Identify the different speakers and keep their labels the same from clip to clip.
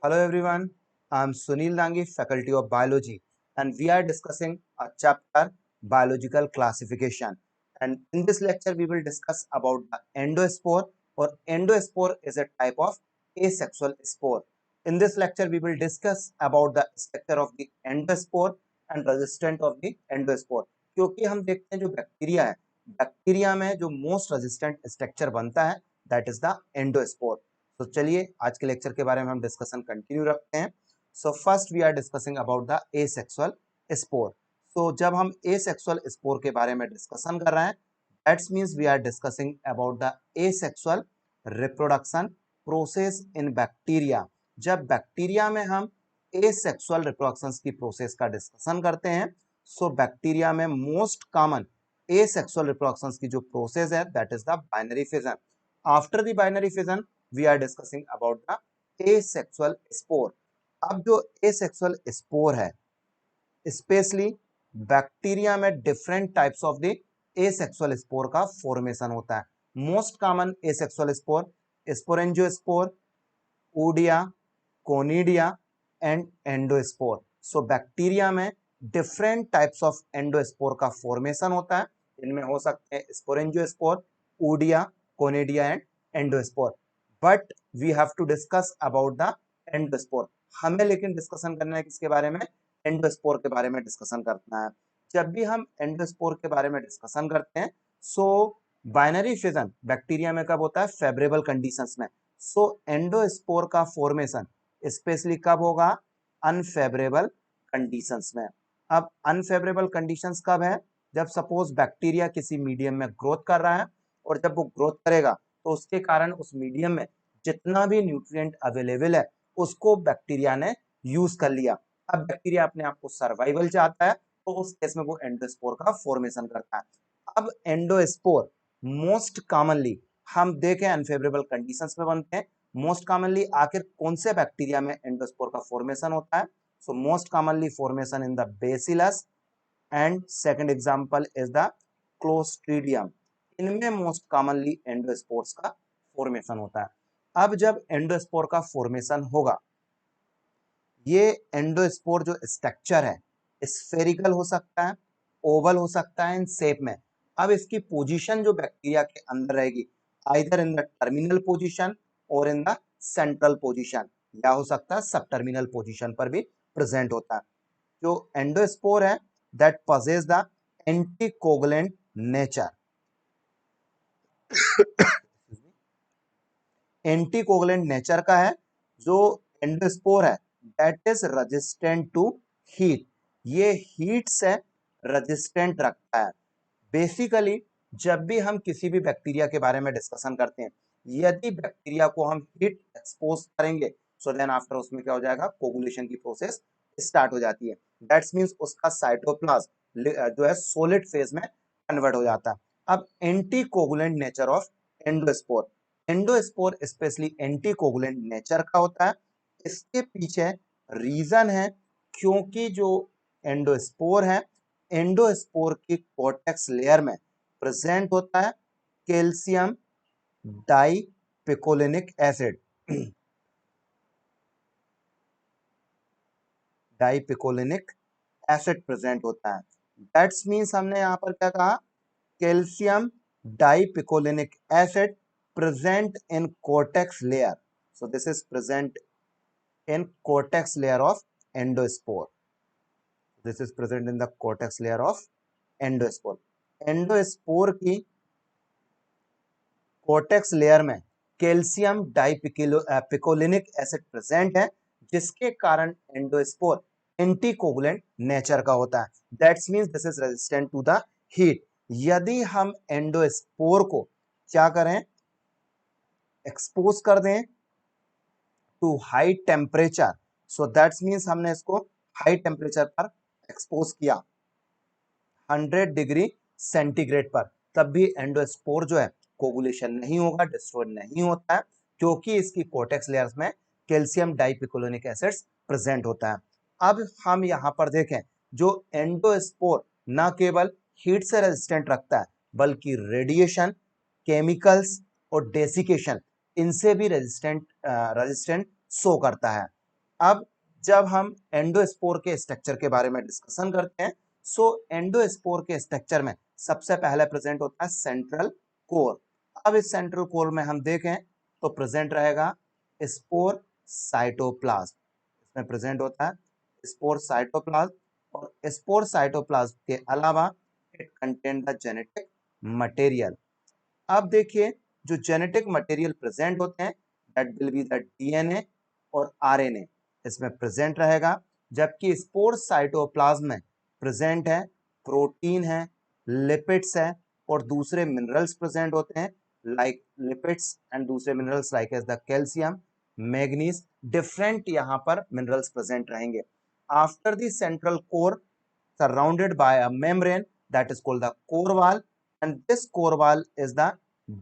Speaker 1: Hello everyone, I am Sunil Dangi, Faculty of Biology, and we are discussing a chapter Biological Classification. And in this lecture, we will discuss about the endospore, or endospore is a type of asexual spore. In this lecture, we will discuss about the structure of the endospore and resistant of the endospore. क्योंकि हम देखते हैं जो bacteria है, bacteria में जो most resistant structure बनता है दैट इज द एंडोस्पोर. तो चलिए आज के लेक्चर के बारे में हम डिस्कशन कंटिन्यू रखते हैं. So first we are discussing about the asexual spore. So जब हम एसेक्सुअल स्पोर के बारे में डिस्कशन कर रहे हैं that's means we are discussing about the asexual reproduction process in bacteria. जब बैक्टीरिया में हम एसेक्सुअल रिप्रोडक्शन की प्रोसेस का डिस्कशन करते हैं सो बैक्टीरिया में मोस्ट कॉमन एसेक्सुअल रिप्रोडक्शन की जो प्रोसेस है that is the binary fission. After the binary fission we are discussing about the asexual spore. अब जो asexual spore है स्पेशली बैक्टीरिया में different types of the asexual spore का formation होता है. Most common asexual spore sporangiospore, oidia, conidia and endospore. So bacteria में different types of endospore का formation होता है. इनमें हो सकते हैं sporangiospore, oidia, conidia and endospore. But we have to discuss about the endospore. हमें लेकिन डिस्कशन करना है किसके बारे में? एंडोस्पोर के बारे में डिस्कशन करना है. जब भी हम एंडोस्पोर के बारे में डिस्कशन करते हैं सो बाइनरी फिजन बैक्टीरिया में कब होता है? फेवरेबल कंडीशंस में. सो एंडोस्पोर का फॉर्मेशन स्पेशली कब होगा? अनफेवरेबल कंडीशंस में. अब अनफेवरेबल कंडीशंस कब है? जब सपोज बैक्टीरिया किसी मीडियम में ग्रोथ कर रहा है और जब वो ग्रोथ करेगा तो उसके कारण उस मीडियम में जितना भी न्यूट्रिएंट अवेलेबल है उसको बैक्टीरिया ने यूज कर लिया. अब बैक्टीरिया अपने आप को सर्वाइवल चाहता है तो उस केस में वो एंडोस्पोर का फॉर्मेशन करता है. अब एंडोस्पोर मोस्ट कॉमनली हम देखें अनफेवरेबल कंडीशंस में बनते हैं. मोस्ट कॉमनली आखिर कौन से बैक्टीरिया में एंडोस्पोर का फॉर्मेशन होता है? So most commonly formation in the bacillus and second example is the clostridium. इनमें मोस्ट कॉमनली एंडोस्पोर्स का फॉर्मेशन होता है. अब जब एंडोस्पोर का फॉर्मेशन होगा ये एंडोस्पोर जो स्ट्रक्चर है स्फेरिकल हो सकता है, ओवल हो सकता है इन शेप में. अब इसकी पोजीशन जो बैक्टीरिया के अंदर रहेगी either in the terminal position और इन द सेंट्रल पोजीशन, या हो सकता है सब टर्मिनल पोजीशन पर भी प्रेजेंट होता है. जो एंडोस्पोर है that possess the anticoagulant nature. Anticoagulant nature का है. जो एंडोस्पोर है that is resistant to heat. ये हीट से रेजिस्टेंट रखता है. बेसिकली जब भी हम किसी भी बैक्टीरिया के बारे में डिस्कशन करते हैं यदि बैक्टीरिया को हम हीट एक्सपोज करेंगे सो देन आफ्टर उसमें क्या हो जाएगा? कोगुलेशन की प्रोसेस स्टार्ट हो जाती है. दैट्स मींस उसका साइटोप्लाज्म जो है सॉलिड फेज में कन्वर्ट हो जाता है. अब anticoagulant nature of endospore. Endospore specially anticoagulant nature का होता है. इसके पीछे रीजन है क्योंकि जो एंडोस्पोर है एंडोस्पोर की कोर्टेक्स लेयर में प्रेजेंट होता है calcium dipicolinic acid. Dipicolinic acid present होता है. दैट्स मींस हमने यहां पर क्या कहा? Calcium dipicolinic acid present in cortex layer. So this is present in cortex layer of endospore. This is present in the cortex layer of endospore. Endospore की cortex layer में calcium dipicolinic acid present है जिसके कारण endospore anticoagulant nature का होता है. That's means this is resistant to the heat. यदि हम एंडोस्पोर को क्या करें? एक्सपोज कर दें to high temperature. So that's means हमने इसको हाई टेम्परेचर पर एक्सपोज किया 100 डिग्री सेंटीग्रेड पर, तब भी एंडोस्पोर जो है कोगुलेशन नहीं होगा, डिस्ट्रॉय नहीं होता है क्योंकि इसकी कोर्टेक्स लेयर्स में कैल्शियम डाइपिकोलिनिक एसिड्स प्रेजेंट होता है. अब हम यहां पर देखें जो एंडोस्पोर न केवल हीट से रेजिस्टेंट रखता है बल्कि रेडिएशन, केमिकल्स और डेसिकेशन इनसे भी रेजिस्टेंट शो करता है. अब जब हम एंडोस्पोर के स्ट्रक्चर के बारे में डिस्कशन करते हैं, सो एंडोस्पोर के स्ट्रक्चर में सबसे पहले प्रेजेंट होता है सेंट्रल कोर। अब इस सेंट्रल कोर में हम देखें तो प्रेजेंट रहेगा स्पोर साइटोप्लाज्म, इसमें प्रेजेंट होता है स्पोर साइटोप्लाज्म। और स्पोर साइटोप्लाज्म के अलावा it contain the genetic material. अब देखिए जो जेनेटिक मटेरियल प्रेजेंट होते हैं that will be the DNA और आरएनए इसमें प्रेजेंट रहेगा, जबकि स्पोर साइटोप्लाज्म में प्रेजेंट है प्रोटीन है, लिपिड्स है और दूसरे मिनरल्स प्रेजेंट होते हैं लाइक लिपिड्स एंड दूसरे minerals like as the calcium, manganese, different यहाँ पर मिनरल्स प्रेजेंट रहेंगे। After the central core surrounded by a membrane that is called the core wall, and this core wall is the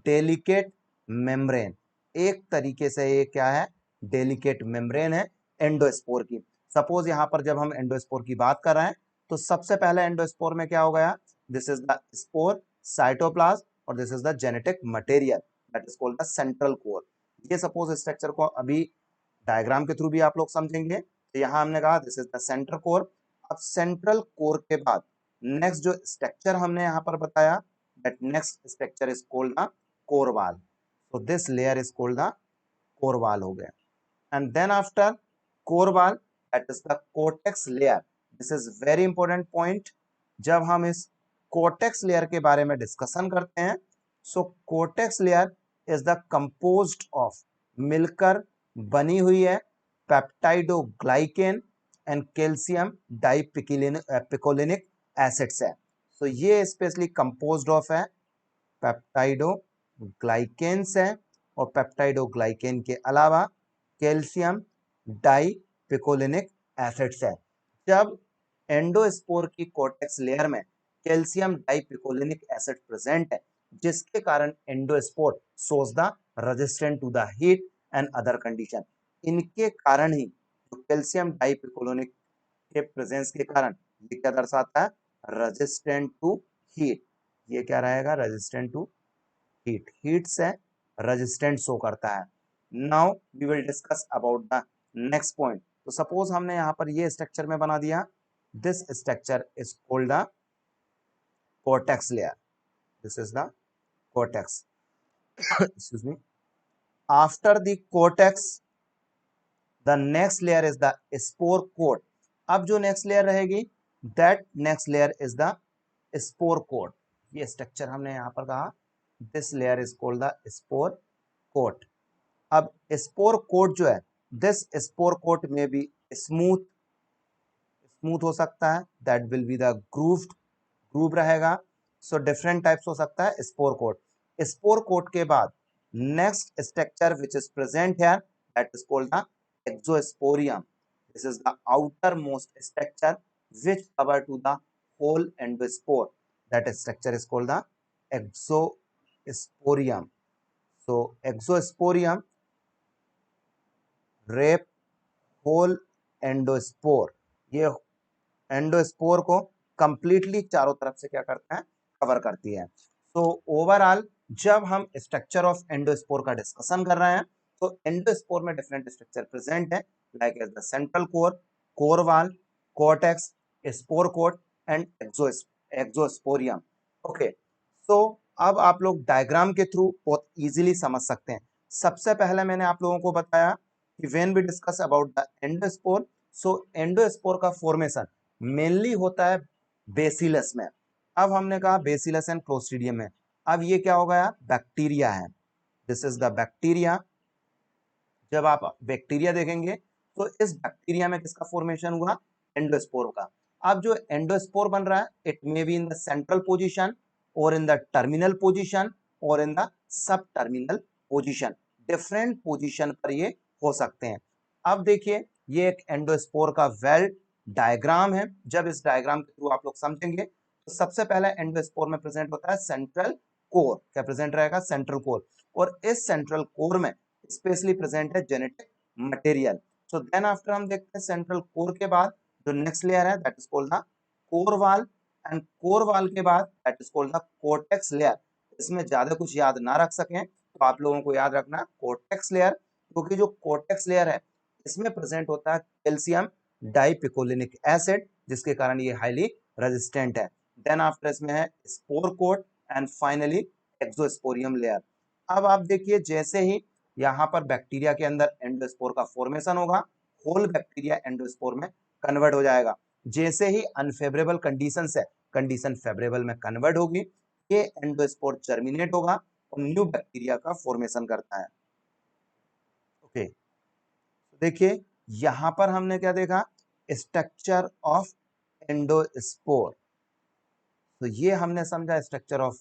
Speaker 1: delicate membrane। एक तरीके से ये क्या है, delicate membrane है एंडोस्पोर की। सपोज यहां पर जब हम एंडोस्पोर की बात कर रहे हैं तो सबसे पहले एंडोस्पोर में क्या हो गया, this is the spore cytoplasm और this is the genetic material that is called the central core. ये सपोज स्ट्रक्चर को अभी डायग्राम के थ्रू भी आप लोग समझेंगे। तो यहां हमने कहा this is the central core. अब सेंट्रल कोर के बाद नेक्स्ट जो स्ट्रक्चर हमने यहां पर बताया that next structure is called the core wall. So this layer is called the core wall हो गया। And then after core wall that is the cortex layer. This is very important point. जब हम इस cortex layer के बारे में discussion करते हैं, so cortex layer is the composed of, मिलकर बनी हुई है peptidoglycan and calcium dipicolinic acids है। तो ये स्पेशली कंपोज्ड ऑफ है पेप्टाइडोग्लाइकेन्स है और पेप्टाइडोग्लाइकेन के अलावा कैल्शियम डाइपिकोलिनिक एसिड्स है। जब एंडोस्पोर की कोर्टेक्स लेयर में कैल्शियम डाइपिकोलिनिक एसिड प्रेजेंट है, जिसके कारण endospore shows the resistant to the heat and other condition. इनके कारण ही कैल्शियम डाइपिकोलिनिक के प्रेजेंस के कारण ये क्या दर्शाता है, रेजिस्टेंट टू हीट। ये क्या रहेगा, रेजिस्टेंट टू हीट, हीट से रेजिस्टेंट शो करता है। Now we will discuss about the next point. तो सपोज हमने यहाँ पर ये स्ट्रक्चर में बना दिया, this structure is called the cortex layer, this is the cortex excuse me। after the cortex the next layer is the spore coat। अब जो नेक्स्ट लेयर रहेगी that next layer is the spore coat. ये structure हमने यहां पर कहा this layer is called the spore coat. अब spore coat जो है, दिस स्पोर कोट में भी स्मूथ स्मूथ हो सकता है, that will be the grooved, groove रहेगा। सो डिफरेंट टाइप्स हो सकता है स्पोर कोट। स्पोर कोट के बाद next structure which is present here that is called the exosporium. This is the outermost structure which cover to the whole endospore. That structure is called the exosporium. So exosporium wrap whole endospore। ये endospore को completely चारों तरफ से क्या करता है, cover करती है। तो ओवरऑल जब हम स्ट्रक्चर ऑफ एंडोस्पोर का डिस्कशन कर रहे हैं तो एंडोस्पोर में डिफरेंट स्ट्रक्चर प्रेजेंट है like as the central core, core wall, cortex, spore coat and exosporium। Okay, so अब आप लोग डायग्राम के थ्रू बहुत इजीली समझ सकते हैं। सबसे पहले मैंने आप लोगों को बताया कि when we discuss about the endospore, so endospore का फॉर्मेशन मेनली होता है बेसिलस में। अब हमने कहा बेसिलस एंड क्लोस्ट्रीडियम में। अब ये क्या हो गया, बैक्टीरिया है, दिस इज द बैक्टीरिया। जब आप बैक्टीरिया देखेंगे तो इस बैक्टीरिया में किसका फॉर्मेशन हुआ, एंडोस्पोर का। अब जो एंडोस्पोर बन रहा है it may be in the central position और इन द टर्मिनल पोजीशन और in the sub terminal position, different position पर ये हो सकते हैं। अब देखिए ये एक एंडोस्पोर का वेल डायग्राम है। जब इस डायग्राम के थ्रू आप लोग समझेंगे तो सबसे पहले एंडोस्पोर में प्रेजेंट होता है सेंट्रल कोर। क्या प्रेजेंट रहेगा, सेंट्रल कोर। और इस सेंट्रल कोर में स्पेशली प्रेजेंट है genetic material. So then after हम देखते हैं सेंट्रल कोर के बाद जो नेक्स्ट लेयर है that is called the core wall. And core wall के बाद that is called the cortex layer. इसमें ज्यादा कुछ याद ना रख सकें तो आप लोगों को याद रखना कोर्टेक्स लेयर, क्योंकि जो कोर्टेक्स लेयर है इसमें प्रेजेंट होता है कैल्शियम डाइपिकोलिनिक एसिड, जिसके कारण ये हाईली रेजिस्टेंट है। देन आफ्टर इसमें है spore coat and finally exosporium layer. अब आप देखिए जैसे ही यहाँ पर बैक्टीरिया के अंदर एंडोस्पोर का फॉर्मेशन होगा, होल बैक्टीरिया एंडोस्पोर में कन्वर्ट हो जाएगा। जैसे ही अनफेवरेबल कंडीशन से कंडीशन फेवरेबल में कन्वर्ट होगी, ये एंडोस्पोर जर्मिनेट होगा और न्यू बैक्टीरिया का फॉर्मेशन करता है। ओके, देखिए यहां पर हमने क्या देखा, स्ट्रक्चर ऑफ एंडोस्पोर। तो ये हमने समझा स्ट्रक्चर ऑफ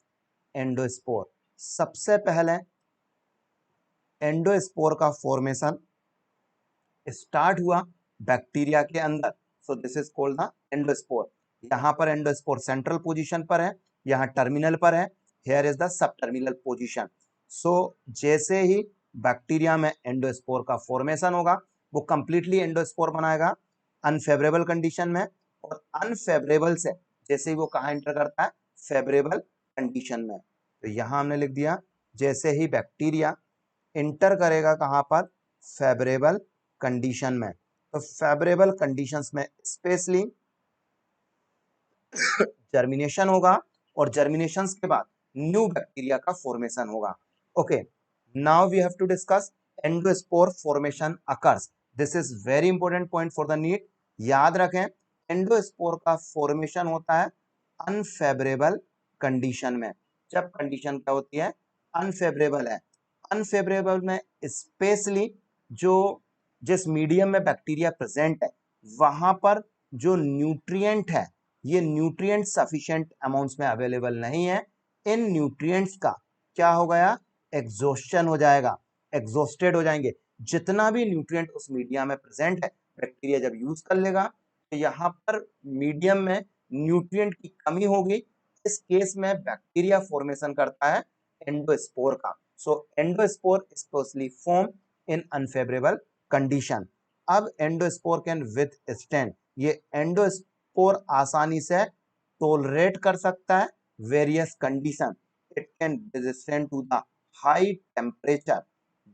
Speaker 1: एंडोस्पोर। सबसे पहले एंडोस्पोर का फॉर्मेशन स्टार्ट हुआ बैक्टीरिया के अंदर, so this is called the endospore. यहाँ पर एंडोस्पोर सेंट्रल पोजीशन पर है, यहाँ टर्मिनल पर है, here is the sub terminal position. So जैसे ही बैक्टीरिया में एंडोस्पोर का फॉर्मेशन होगा, वो कंप्लीटली एंडोस्पोर बनाएगा अनफेवरेबल कंडीशन में, और अनफेवरेबल से जैसे ही वो कहाँ एंटर करता है, फेवरेबल कंडीशन में। तो यहाँ हमने लिख दिया जैसे ही बैक्टीरिया इंटर करेगा कहाँ पर, फेवरेबल कंडीशन में। तो फेवरेबल कंडीशंस में स्पेशली जर्मिनेशन होगा, और जर्मिनेशन के बाद न्यू बैक्टीरिया का फॉर्मेशन होगा। Okay, now we have to discuss endospore formation occurs. This is very important point for the NEET. याद रखें, एंडोस्पोर का फॉर्मेशन होता है अनफेवरेबल कंडीशन में। जब कंडीशन क्या होती है, अनफेवरेबल है। अनफेवरेबल में स्पेशली जो जिस मीडियम में बैक्टीरिया प्रेजेंट है, वहां पर जो न्यूट्रिएंट है, ये न्यूट्रिएंट सफिशिएंट अमाउंट्स में अवेलेबल नहीं है। इन न्यूट्रिएंट्स का क्या हो गया, एग्जॉस्शन हो जाएगा, एग्जॉस्टेड हो जाएंगे। जितना भी न्यूट्रिएंट उस मीडियम में प्रेजेंट है, बैक्टीरिया जब यूज कर लेगा, तो यहाँ पर मीडियम में न्यूट्रिएंट की कमी होगी। इस केस में बैक्टीरिया फॉर्मेशन करता है एंडोस्पोर का। So endospore specially form in unfavourable condition. अब एंडोस्पोर कैन विथस्टैंड, ये एंडोस्पोर आसानी से टोलरेट कर सकता है various condition. It can resistant to the high temperature.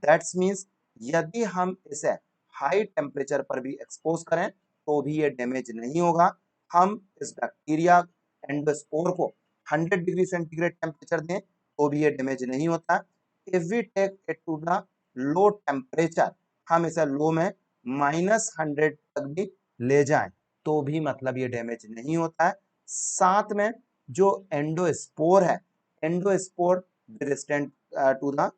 Speaker 1: That's means यदि हम इसे हाई टेम्परेचर पर भी एक्सपोज करें तो भी ये डैमेज नहीं होगा। हम इस बैक्टीरिया एंडोस्पोर को 100 डिग्री सेंटीग्रेड टेम्परेचर दें तो भी ये डैमेज नहीं होता। If we take it to the low temperature, हम इसे लो में -100 तक भी ले जाएं तो भी मतलब ये डैमेज नहीं होता है। साथ में जो एंडोस्पोर है, endospore resistant to the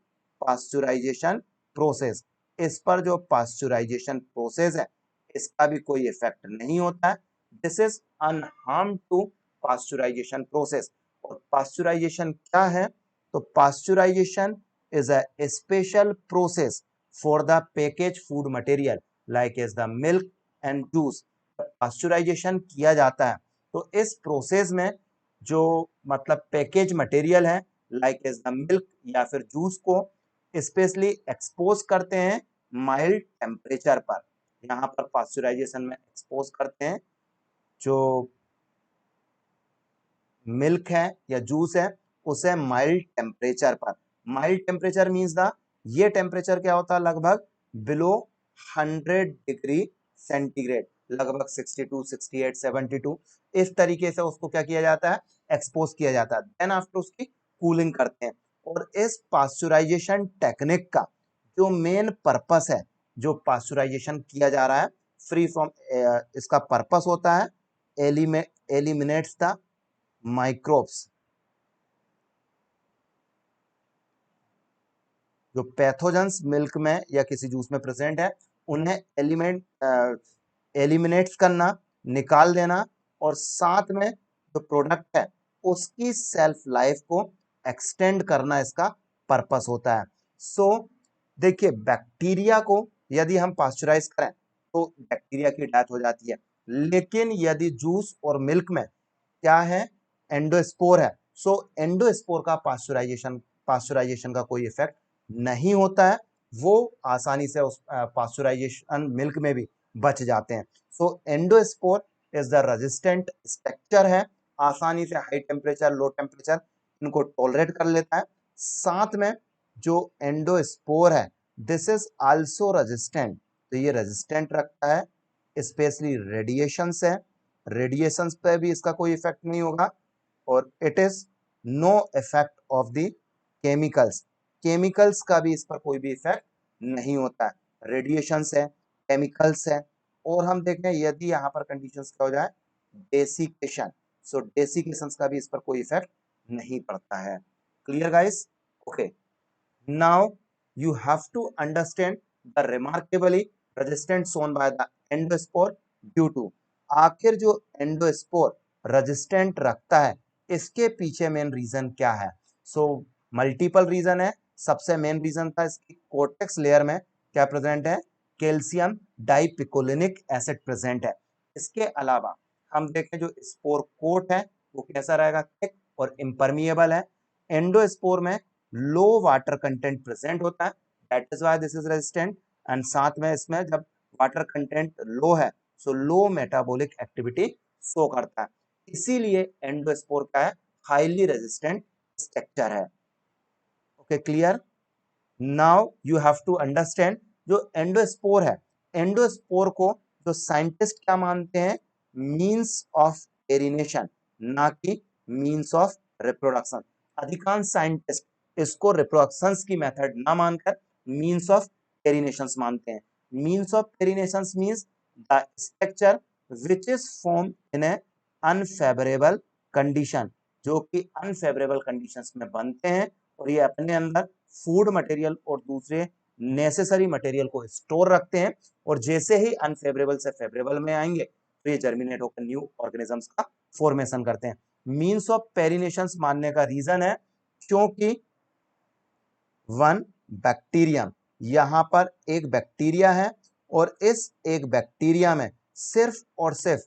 Speaker 1: pasteurization process. इस पर जो पास्चुराइजेशन प्रोसेस है, इसका भी कोई इफेक्ट नहीं होता है। This is unharm to pasteurisation process. और पास्चुराइजेशन क्या है, तो pasteurisation is a special process for the package food material like as the milk and juice. Pasteurisation किया जाता है तो इस प्रोसेस में जो मतलब पैकेज मटेरियल है लाइक एज द मिल्क या फिर जूस को स्पेशली एक्सपोज करते हैं माइल्ड टेम्परेचर पर। यहाँ पर पास्चुराइजेशन में एक्सपोज करते हैं जो मिल्क है या जूस है उसे माइल्ड टेम्परेचर पर। माइल्ड टेम्परेचर मींस द ये टेम्परेचर क्या होता है, लगभग बिलो 100 डिग्री सेंटीग्रेड, लगभग 62, 68, 72। इस तरीके से उसको क्या किया जाता है, एक्सपोज किया जाता है। देन आफ्टर उसकी कूलिंग करते हैं। और इस पास्चुराइजेशन टेक्निक का जो मेन पर्पस है, जो पास्चुराइजेशन किया जा रहा है फ्री फ्रॉम, इसका पर्पस होता है एलिमिनेट्स द माइक्रोब्स, जो पैथोजेंस मिल्क में या किसी जूस में प्रेजेंट है, उन्हें एलिमिनेट्स करना, निकाल देना, और साथ में जो प्रोडक्ट है उसकी सेल्फ लाइफ को एक्सटेंड करना इसका पर्पस होता है। सो देखिए, बैक्टीरिया को यदि हम पास्चुराइज करें तो बैक्टीरिया की डेथ हो जाती है, लेकिन यदि जूस और मिल्क में क्या है, एंडोस्पोर है, सो एंडोस्पोर का पास्चुराइजेशन का कोई इफेक्ट नहीं होता है। वो आसानी से उस पास्चुराइजेशन मिल्क में भी बच जाते हैं। So endospore is the resistant structure है, आसानी से हाई टेम्परेचर लो टेम्परेचर इनको टॉलरेट कर लेता है। साथ में जो एंडोस्पोर है, दिस इज आल्सो रेजिस्टेंट तो ये रेजिस्टेंट रखता है स्पेशली रेडिएशन से, रेडिएशन पे भी इसका कोई इफेक्ट नहीं होगा, और it is no effect of the chemicals, chemicals का भी इस पर कोई भी इफेक्ट नहीं होता है, रेडिएशन है, केमिकल्स है। और हम देखें यदि यहाँ पर कंडीशंस क्या हो जाए, डेसिकेशन, सो डेसिकेशन का भी इस पर कोई इफेक्ट नहीं पड़ता है। Clear guys? Okay, now you have to understand the remarkably resistant shown by the endospore due to, आखिर जो एंडोस्पोर रेजिस्टेंट रखता है इसके पीछे मेन रीजन क्या है। सो मल्टीपल रीजन है, सबसे मेन रीजन था इसकी कोर्टेक्स लेयर में क्या प्रेजेंट है, कैल्शियम डाइपिकोलिनिक एसिड प्रेजेंट है। इसके अलावा हम देखें जो स्पोर कोट है वो कैसा रहेगा, थिक और इम्परमिएबल है। एंडोस्पोर में लो वाटर कंटेंट प्रेजेंट होता है, that is why this is resistant. And साथ में इसमें जब वाटर कंटेंट लो है so low metabolic activity show करता है, इसीलिए एंडोस्पोर का है हाईली रेजिस्टेंट स्ट्रक्चर है। Okay clear? Now you have to understand जो एंडोस्पोर है, एंडोस्पोर को जो साइंटिस्ट क्या मानते हैं, मींस ऑफ एरिनेशन, ना कि मींस ऑफ रिप्रोडक्शन। अधिकांश साइंटिस्ट इसको रिप्रोडक्शन की मेथड ना मानकर मींस ऑफ एरिनेशन मानते हैं। Means of perennation means the structure which is form in a unfavourable condition, जो कि अनफेवरेबल कंडीशंस में बनते हैं और ये अपने अंदर फूड मटेरियल और दूसरे नेसेसरी मटेरियल को स्टोर रखते हैं, और जैसे ही अनफेवरेबल से फेवरेबल में आएंगे तो ये जर्मिनेट होकर न्यू ऑर्गेनिजम्स का फॉर्मेशन करते हैं। मींस ऑफ पेरिनेशन मानने का रीजन है क्योंकि वन बैक्टीरियम, यहां पर एक बैक्टीरिया है और इस एक बैक्टीरिया में सिर्फ और सिर्फ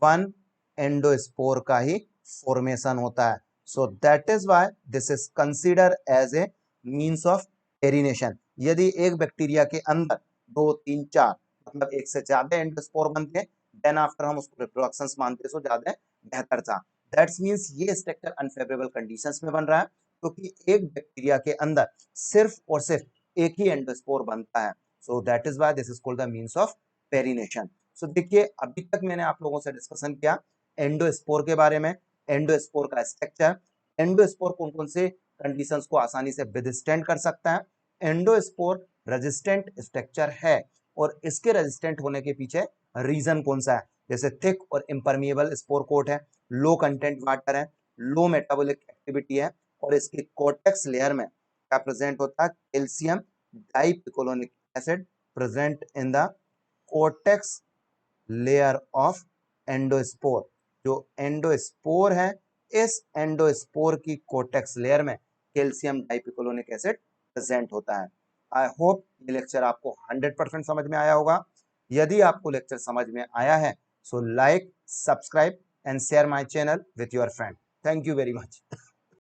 Speaker 1: वन एंडोस्पोर का ही फॉर्मेशन होता है। So that is why this is consider as a means of perennation. यदि एक बैक्टीरिया के अंदर 2 3 4 मतलब एक से ज्यादा एंडोस्पोर बनते हैं देन आफ्टर हम उसको रिप्रोडक्शन मानते हैं, सो ज्यादा बेहतर था। दैट्स मींस ये स्ट्रक्चर अनफेवरेबल कंडीशंस में बन रहा है क्योंकि एक बैक्टीरिया के अंदर सिर्फ और सिर्फ एक ही एंडोस्पोर बनता है। So that is why this is called the means of perennation. So देखिए अभी तक मैंने आप लोगों से डिस्कशन किया एंडोस्पोर के बारे में, एंडोस्पोर का स्ट्रक्चर, एंडोस्पोर कौन कौन से कंडीशंस को आसानी से विदस्टैंड कर सकता है। एंडोस्पोर रेजिस्टेंट स्ट्रक्चर है और इसके रेजिस्टेंट होने के पीछे रीजन कौन सा है, जैसे थिक और इम्परमिएबल स्पोर कोट है, लो कंटेंट वाटर है, लो मेटाबॉलिक एक्टिविटी है, और इसकी कोर्टेक्स लेयर में क्या प्रेजेंट होता है, calcium dipicolinic acid present in the cortex layer of endospore. जो एंडोस्पोर है इस एंडोस्पोर की कोर्टेक्स लेयर में कैल्शियम डाइपिकोलोनिक एसिड प्रेजेंट होता है। आई होप ये लेक्चर आपको 100% समझ में आया होगा। यदि आपको लेक्चर समझ में आया है so like, subscribe and share my channel with your friend. Thank you very much.